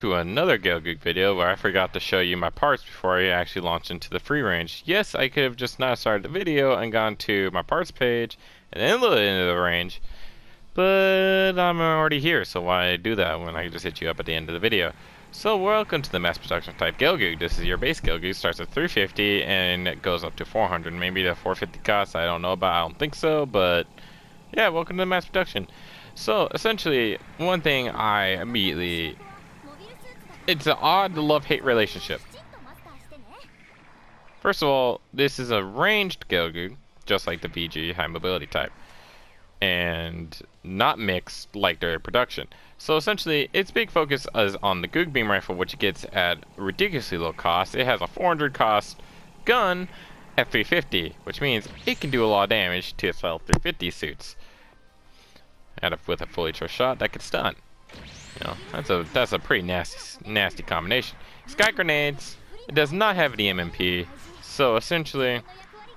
To another Gelgoog video where I forgot to show you my parts before I actually launched into the free range. Yes, I could have just not started the video and gone to my parts page and then loaded into the range, but I'm already here, so why do that when I can just hit you up at the end of the video? So welcome to the Mass Production type Gelgoog. This is your base Gelgoog. Starts at 350 and it goes up to 400. Maybe the 450 cost, I don't know about. I don't think so, but yeah, welcome to the Mass Production. So essentially, one thing it's an odd love-hate relationship. First of all, this is a ranged Gelgoog, just like the VG high mobility type, and not mixed like their production. So essentially, its big focus is on the Goog beam rifle, which it gets at ridiculously low cost. It has a 400 cost gun at 350, which means it can do a lot of damage to its L350 suits. With a fully charged shot, that could stun. You know, that's a pretty nasty combination. It's got grenades. It does not have the MMP, so essentially,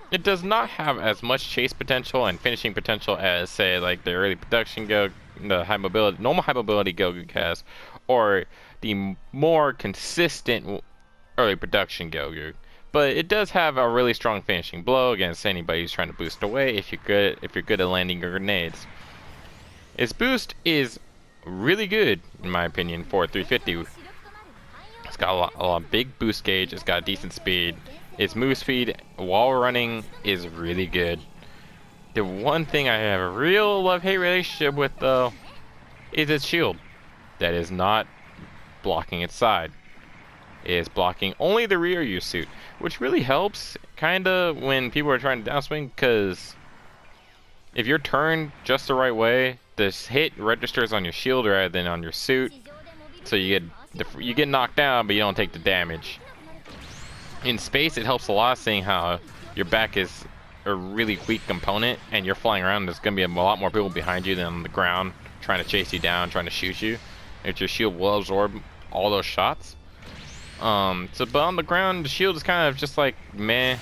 it does not have as much chase potential and finishing potential as, say, like the early production Go, the normal high mobility Gelgoog has, or the more consistent early production Gelgoog. But it does have a really strong finishing blow against anybody who's trying to boost away if you're good at landing your grenades. Its boost is really good, in my opinion, for 350. It's got a lot of big boost gauge. It's got decent speed. Its move speed while running is really good. The one thing I have a real love-hate relationship with, though, is its shield. That is not blocking its side. It is blocking only the rear of your suit, which really helps, kinda, when people are trying to downswing, because if you're turned just the right way, this hit registers on your shield rather than on your suit, so you get knocked down, but you don't take the damage. In space, it helps a lot, seeing how your back is a really weak component, and you're flying around. There's gonna be a lot more people behind you than on the ground, trying to chase you down, trying to shoot you. If your shield will absorb all those shots. But on the ground, the shield is kind of just like meh.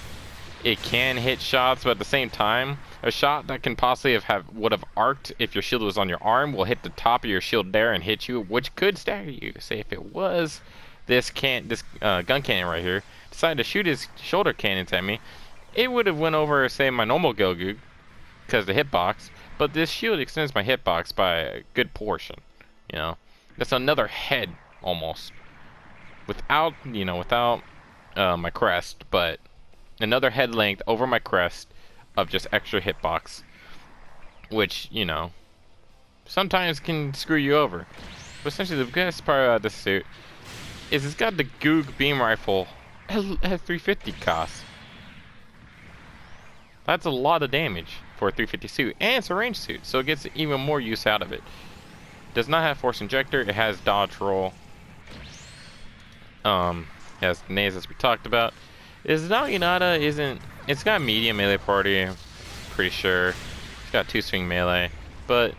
It can hit shots, but at the same time, a shot that can possibly would have arced if your shield was on your arm will hit the top of your shield there and hit you, which could stagger you. Say if it was this gun cannon right here decided to shoot his shoulder cannons at me, it would have went over, say, my normal Gelgoog because the hitbox, but this shield extends my hitbox by a good portion. You know, that's another head almost without my crest, but another head length over my crest of just extra hitbox, which, you know, sometimes can screw you over. But essentially, the best part about this suit is it's got the Goog beam rifle at 350 cost. That's a lot of damage for a 350 suit, and it's a range suit, so it gets even more use out of it. Does not have force injector. It has dodge roll. Has grenades, as we talked about. Its Naginata isn't. It's got medium melee party, I'm pretty sure. It's got 2-swing melee, but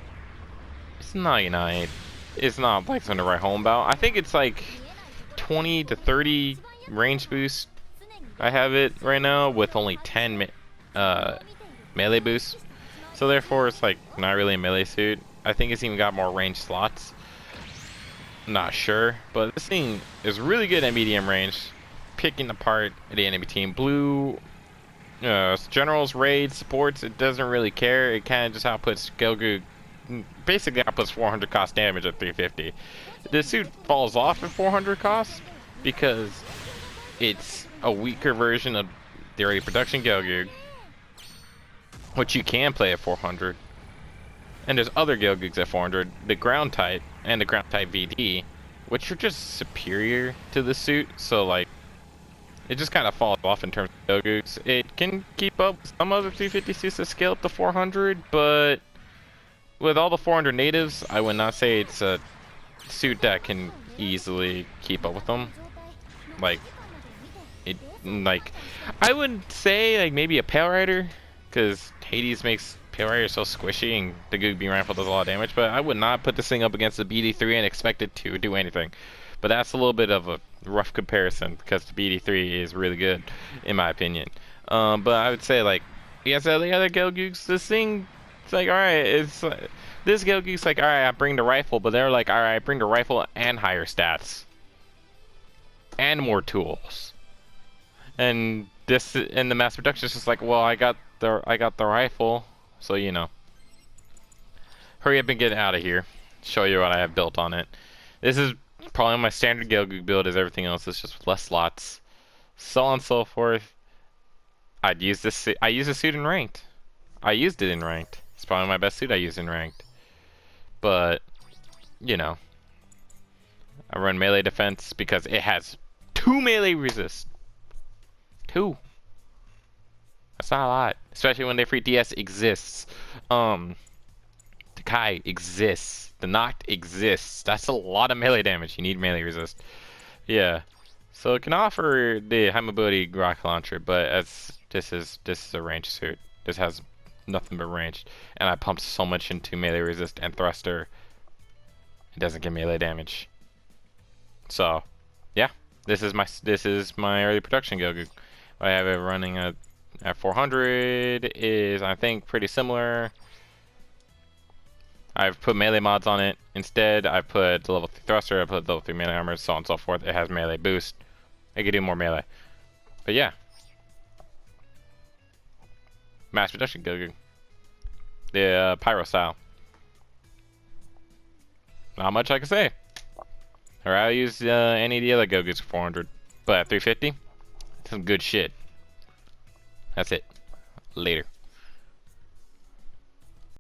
it's not It's not like something to write home about. I think it's like 20 to 30 range boost. I have it right now with only 10 melee boosts, so therefore it's like not really a melee suit. I think it's even got more range slots. Not sure, but this thing is really good at medium range, picking apart the enemy team. Blue generals, raids, supports, it doesn't really care. It kind of just outputs Gelgoog, basically outputs 400 cost damage at 350. The suit falls off at 400 cost because it's a weaker version of the early production Gelgoog, which you can play at 400. And there's other Gelgoogs at 400, the ground type and the ground type VD, which are just superior to the suit. So like, it just kind of falls off in terms of Gelgoogs. It can keep up with some other 350 suits that scale up to 400, but with all the 400 natives, I would not say it's a suit that can easily keep up with them. I would say like maybe a Pale Rider, because Hades makes Pale Rider so squishy and the Goog beam rifle does a lot of damage, but I would not put this thing up against the BD3 and expect it to do anything. But that's a little bit of a rough comparison because the BD3 is really good, in my opinion. But I would say, like, yes, the other Gelgoogs, this thing, it's like, alright, this Gelgoog's like, alright, I bring the rifle, but they're like, alright, I bring the rifle and higher stats. and more tools. And this in the mass production is just like, well, I got the rifle, so you know. Hurry up and get out of here. Show you what I have built on it. This is probably my standard Gelgoog build, as everything else is just with less slots, so on and so forth. I'd use this. I use a suit in ranked. I used it in ranked. It's probably my best suit I use in ranked. But you know, I run melee defense because it has 2 melee resist. 2. That's not a lot, especially when their free DS exists. The Kai exists. The Noct exists. That's a lot of melee damage. You need melee resist. Yeah. So it can offer the high mobility rocket launcher, but as this is a range suit. This has nothing but range, and I pumped so much into melee resist and thruster. It doesn't get melee damage. So, yeah, this is my early production Gelgoog. I have it running at 400 is, I think, pretty similar. I've put melee mods on it instead. I've put the level 3 thruster, I put level 3 melee armor, so on and so forth. It has melee boost. It can do more melee. But yeah. Mass Production Gelgoog. The pyro style. Not much I can say. Or I'll use any of the other Gelgoogs for 400. But at 350, some good shit. That's it. Later.